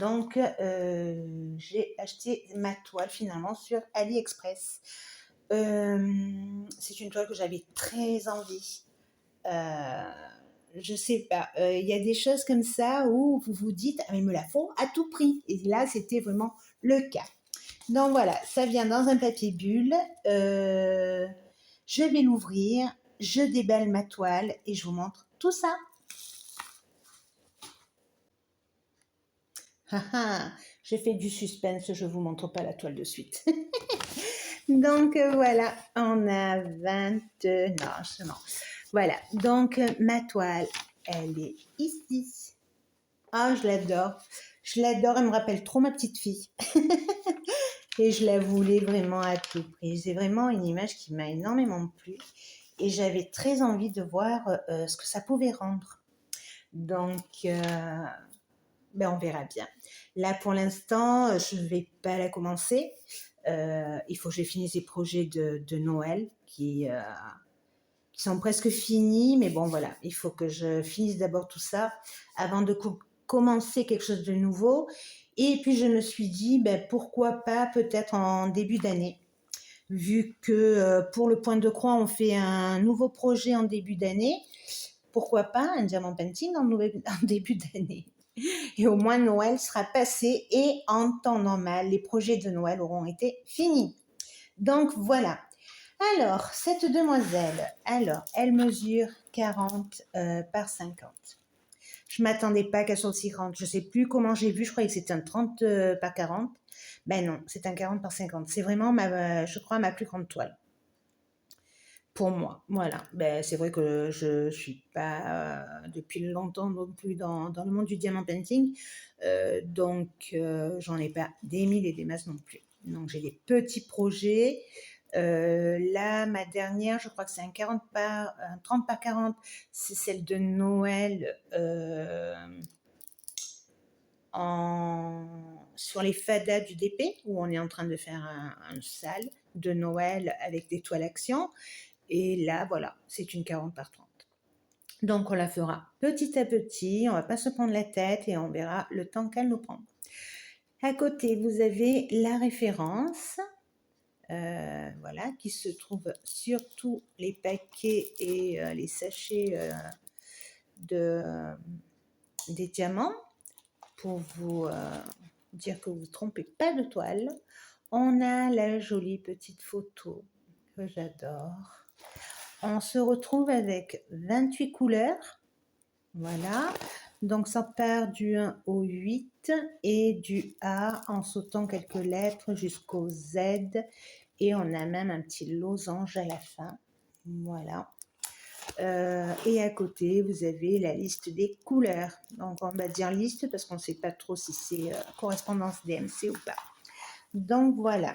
Donc, j'ai acheté ma toile finalement sur AliExpress. C'est une toile que j'avais très envie. Euh, je sais pas, il y a des choses comme ça où vous vous dites, ah mais il me la faut à tout prix. Et là, c'était vraiment le cas. Donc voilà, ça vient dans un papier bulle. Euh, je vais l'ouvrir, je déballe ma toile et je vous montre tout ça. Haha, j'ai fait du suspense, je vous montre pas la toile de suite. Donc voilà, on a 20... Non, non. Voilà, donc ma toile, elle est ici. Ah, je l'adore. Je l'adore, elle me rappelle trop ma petite fille. Et je la voulais vraiment à tout prix. C'est vraiment une image qui m'a énormément plu. Et j'avais très envie de voir ce que ça pouvait rendre. Donc, ben on verra bien. Là, pour l'instant, je ne vais pas la commencer. Il faut que j'ai fini ces projets de Noël qui sont presque finis. Mais bon, voilà, il faut que je finisse d'abord tout ça avant de commencer quelque chose de nouveau. Et puis, je me suis dit, ben, pourquoi pas peut-être en début d'année. Vu que pour le point de croix, on fait un nouveau projet en début d'année. Pourquoi pas un diamant painting en début d'année. Et au moins Noël sera passé et en temps normal, les projets de Noël auront été finis. Donc voilà. Alors, cette demoiselle, elle mesure 40 par 50. Je ne m'attendais pas qu'elle soit aussi grande. Je ne sais plus comment j'ai vu, je croyais que c'était un 30 par 40. Ben non, c'est un 40 par 50. C'est vraiment, je crois, ma plus grande toile. Pour moi, voilà. Ben, c'est vrai que je suis pas depuis longtemps non plus dans le monde du diamant painting, donc j'en ai pas des mille et des masses non plus. Donc j'ai des petits projets. Là, ma dernière, je crois que c'est un 30 par 40, c'est celle de Noël sur les fadas du DP, où on est en train de faire un salle de Noël avec des toiles action. Et là, voilà, c'est une 40 par 30. Donc, on la fera petit à petit, on va pas se prendre la tête et on verra le temps qu'elle nous prend. À côté, vous avez la référence, voilà, qui se trouve sur tous les paquets et les sachets des diamants pour vous dire que vous ne trompez pas de toile. On a la jolie petite photo que j'adore. On se retrouve avec 28 couleurs. Voilà. Donc, ça part du 1 au 8 et du A en sautant quelques lettres jusqu'au Z. Et on a même un petit losange à la fin. Voilà. Et à côté, vous avez la liste des couleurs. Donc, on va dire liste parce qu'on ne sait pas trop si c'est correspondance DMC ou pas. Donc, voilà.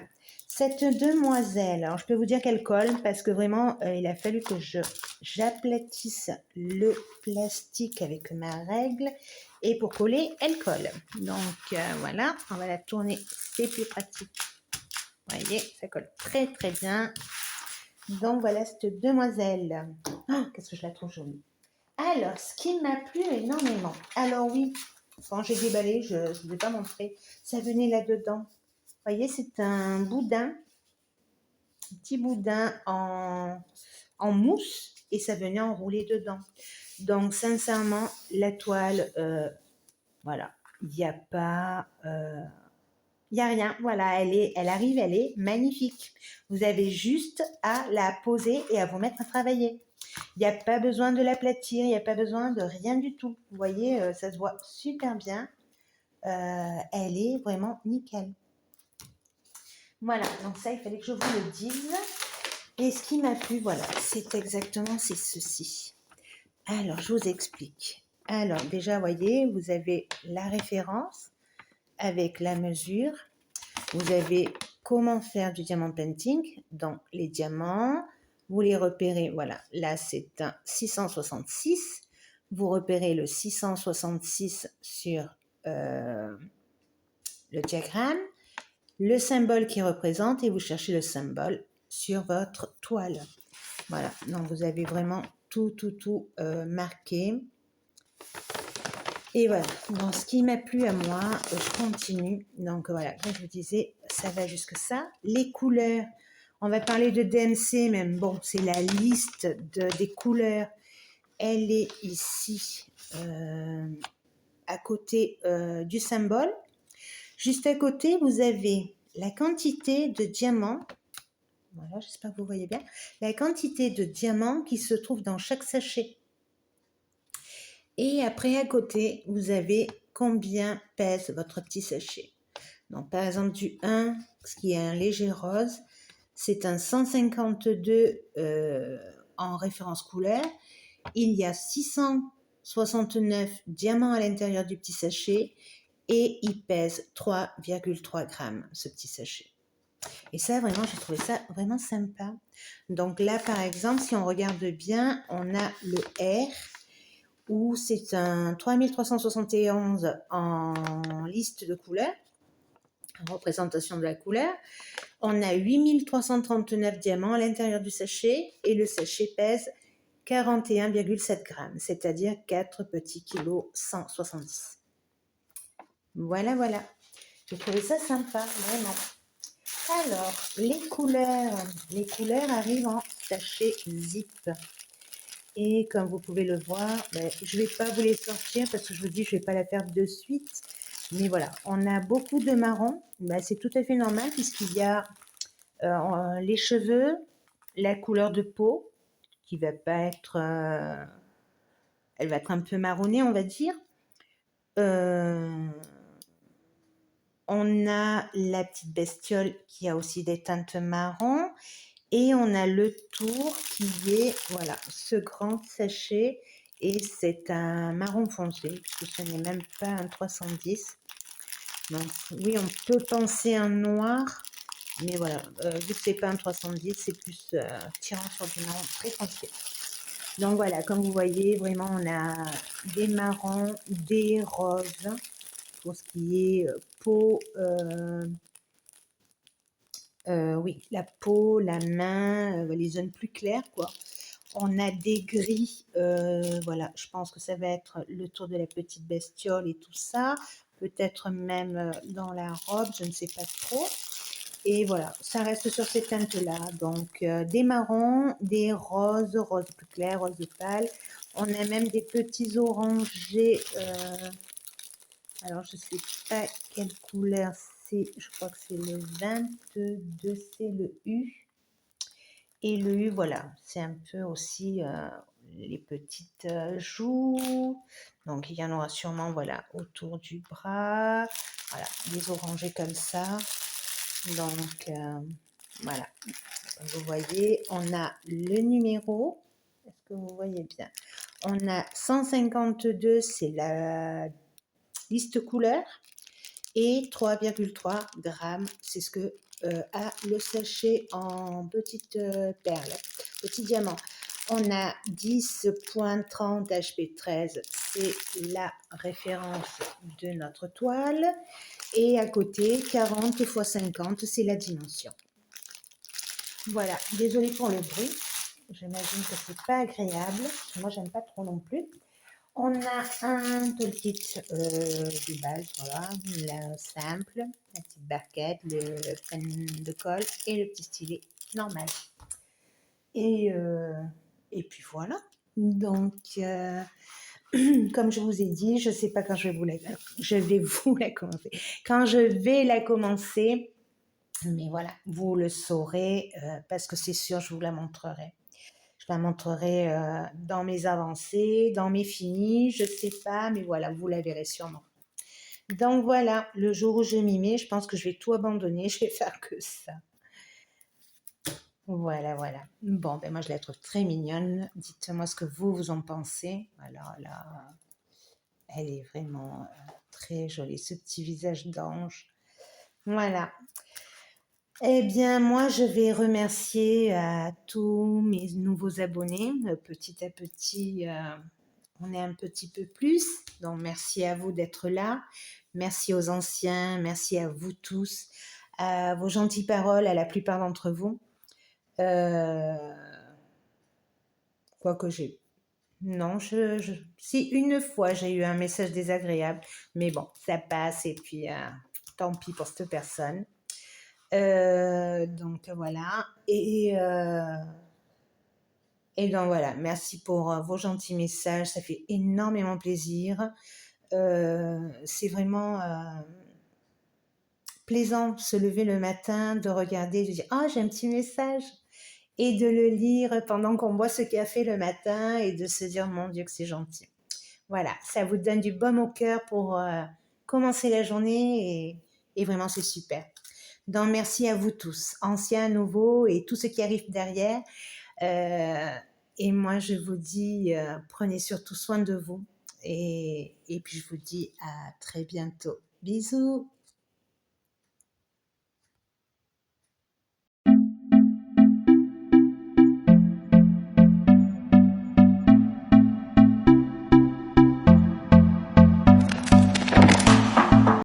Cette demoiselle, alors je peux vous dire qu'elle colle parce que vraiment, il a fallu que j'aplatisse le plastique avec ma règle et pour coller, elle colle. Donc voilà, on va la tourner, c'est plus pratique. Vous voyez, ça colle très très bien. Donc voilà cette demoiselle. Oh, qu'est-ce que je la trouve jolie. Alors, ce qui m'a plu énormément. Alors oui, quand j'ai déballé, je ne vous ai pas montré, ça venait là-dedans. Vous voyez, c'est un boudin, un petit boudin en mousse et ça venait enrouler dedans. Donc, sincèrement, la toile, voilà, il n'y a pas... il n'y a rien, voilà, elle arrive, elle est magnifique. Vous avez juste à la poser et à vous mettre à travailler. Il n'y a pas besoin de l'aplatir, il n'y a pas besoin de rien du tout. Vous voyez, ça se voit super bien. Elle est vraiment nickel. Voilà, donc ça, il fallait que je vous le dise. Et ce qui m'a plu, voilà, c'est ceci. Alors, je vous explique. Alors, déjà, voyez, vous avez la référence avec la mesure. Vous avez comment faire du diamant painting. Donc, les diamants, vous les repérez. Voilà, là, c'est un 666. Vous repérez le 666 sur le diagramme, le symbole qui représente et vous cherchez le symbole sur votre toile. Voilà, donc vous avez vraiment tout marqué. Et voilà, donc ce qui m'a plu à moi, je continue. Donc voilà, comme je vous disais, ça va jusque ça. Les couleurs, on va parler de DMC même. Bon, c'est la liste des couleurs. Elle est ici, à côté du symbole. Juste à côté, vous avez la quantité de diamants. Voilà, j'espère que vous voyez bien. La quantité de diamants qui se trouve dans chaque sachet. Et après, à côté, vous avez combien pèse votre petit sachet. Donc, par exemple, du 1, ce qui est un léger rose, c'est un 152 en référence couleur. Il y a 669 diamants à l'intérieur du petit sachet et il pèse 3,3 grammes, ce petit sachet. Et ça, vraiment, j'ai trouvé ça vraiment sympa. Donc là, par exemple, si on regarde bien, on a le R, où c'est un 3371 en liste de couleurs, en représentation de la couleur. On a 8339 diamants à l'intérieur du sachet et le sachet pèse 41,7 grammes, c'est-à-dire 4 petits kilos 170. Voilà, voilà. J'ai trouvé ça sympa, vraiment. Alors, les couleurs arrivent en sachet zip. Et comme vous pouvez le voir, je ne vais pas vous les sortir parce que je vous dis, je ne vais pas la faire de suite. Mais voilà, on a beaucoup de marron. C'est tout à fait normal puisqu'il y a les cheveux, la couleur de peau qui va pas être... elle va être un peu marronnée, on va dire. On a la petite bestiole qui a aussi des teintes marron. Et on a le tour qui est, voilà, ce grand sachet. Et c'est un marron foncé, puisque ce n'est même pas un 310. Donc oui, on peut penser un noir. Mais voilà, vu que c'est pas un 310, c'est plus tirant sur du marron très foncé. Donc voilà, comme vous voyez, vraiment, on a des marrons, des roses, pour ce qui est peau, oui, la peau, la main, les zones plus claires, quoi. On a des gris, voilà, je pense que ça va être le tour de la petite bestiole et tout ça. Peut-être même dans la robe, je ne sais pas trop. Et voilà, ça reste sur ces teintes-là. Donc, des marrons, des roses, roses plus claires, roses pâles. On a même des petits orangés. Alors, je ne sais pas quelle couleur c'est. Je crois que c'est le 22, c'est le U. Et le U, voilà, c'est un peu aussi les petites joues. Donc, il y en aura sûrement, voilà, autour du bras. Voilà, des orangés comme ça. Donc, voilà. Comme vous voyez, on a le numéro. Est-ce que vous voyez bien? On a 152, c'est la liste couleur. Et 3,3 grammes, c'est ce que a le sachet en petite perle, petit diamant. On a 10,30 HP13, c'est la référence de notre toile. Et à côté, 40 x 50, c'est la dimension. Voilà, désolée pour le bruit. J'imagine que c'est pas agréable. Moi, j'aime pas trop non plus. On a un toolkit de base, voilà, la simple, la petite barquette, le pen de colle et le petit stylet normal. Et, et puis voilà. Donc, comme je vous ai dit, je ne sais pas quand je vais vous la commencer. Quand je vais la commencer, mais voilà, vous le saurez parce que c'est sûr, je vous la montrerai. Je la montrerai dans mes avancées, dans mes finis, je ne sais pas, mais voilà, vous la verrez sûrement. Donc voilà, le jour où je m'y mets, je pense que je vais tout abandonner, je vais faire que ça. Voilà, voilà. Bon, ben moi je la trouve très mignonne. Dites-moi ce que vous en pensez. Alors là, elle est vraiment très jolie, ce petit visage d'ange. Voilà. Eh bien, moi, je vais remercier à tous mes nouveaux abonnés. Petit à petit, on est un petit peu plus. Donc, merci à vous d'être là. Merci aux anciens. Merci à vous tous. À vos gentilles paroles, à la plupart d'entre vous. Quoique j'ai Non, si une fois j'ai eu un message désagréable, mais bon, ça passe et puis tant pis pour cette personne. Donc voilà. Et donc voilà, merci pour vos gentils messages, ça fait énormément plaisir. C'est vraiment plaisant de se lever le matin, de regarder, de dire ah j'ai un petit message et de le lire pendant qu'on boit ce café le matin et de se dire mon Dieu que c'est gentil. Voilà, ça vous donne du baume au cœur pour commencer la journée et vraiment c'est super. Donc merci à vous tous, anciens, nouveaux et tous ceux qui arrivent derrière. Euh, et moi je vous dis, prenez surtout soin de vous et puis je vous dis à très bientôt. Bisous.